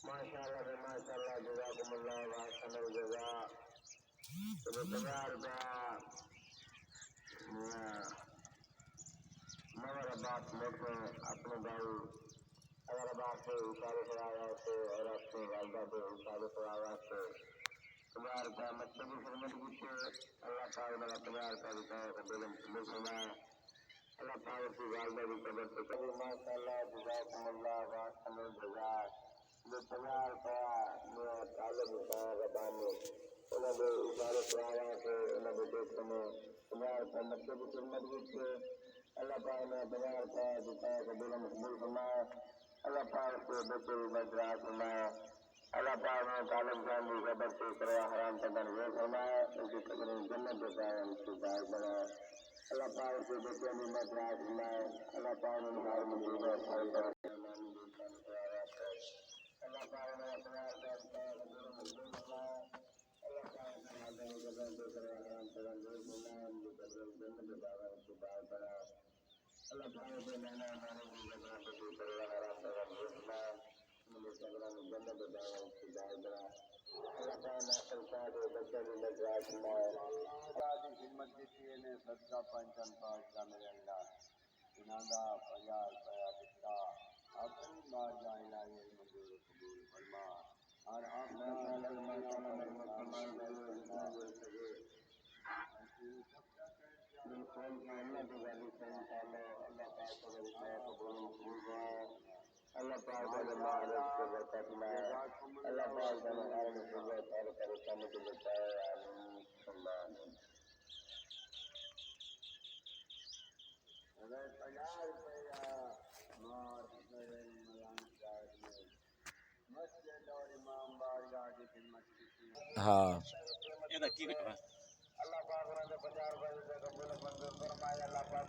माशाल्लाह जज़ाकुमुल्लाह व अहसनुल जज़ा। मगर बात मोटे अपने भाई अगर बात से इशारे पर आया से और अपने वालदा पे इशारे पर आया से तुम्हार का मतलब खिदमत की अल्लाह पाक मेरा तुम्हार का विचार का बेगम कबूल फरमाए। अल्लाह पाक की वालदा की कब्र पे कभी माशाल्लाह जज़ाकुमुल्लाह व अहसनुल जज़ा। जो तुम्हार का मैं तालब का रबानी उन्होंने इशारे पर आया से उन्होंने देखने में तुम्हार का मतलब खिदमत की अल्लाह पाक ने तुम्हार का विचार का बेगम कबूल फरमाए। अल्लाह पाक से बच्चे मजरात फरमाए। अल्लाह पाक ने तालब जान की कब्र से करवा हराम का दन वो फरमाए। उनकी कब्र जन्नत बताए उनकी दाग बनाए। अल्लाह पाक से बच्चे में मजरात फरमाए। अल्लाह पाक ने हर मुसीबत हर तरह अल्लाह पाक ने तुम्हार का विचार का बेगम कबूल फरमाए। अल्लाह पाक ने हर जगह पे करवा हराम का दन वो फरमाए। उनकी कब्र जन्नत बताए उनकी दाग बनाए। अल्लाह पाक ने नैना मानो की कब्र पे करवा हराम का दन वो फरमाए। उनकी कब्र में जन्नत बताए उनकी दाग बनाए। अल्लाह पाक ने खलका दे बच्चे में मजरात फरमाए। अल्लाह की खिदमत की ने सदका पंचम पाशा मेरे अल्लाह इनादा पयार पया दिता अपनी बात जाइला ये मंजूर कबूल फरमा और आपका मुसलमान भाइयों जितने भी हो सके बिल्कुल अल्लाह की गाली से इंशाअल्लाह अल्लाह पाक को रिश्ता कबूल फरमाए। अल्लाह पाक का मालिक से बरकत में अल्लाह पाक का हर मुसीबत हर परेशानी को बचाए। आमीन अल्लाह अगर पयार पया मार मलान जात में मस्जिद और इमाम बारगाह की खिदमत की हाँ अल्लाह पाक ने 50 रुपए कबूल मंजूर फरमाए। अल्लाह पाक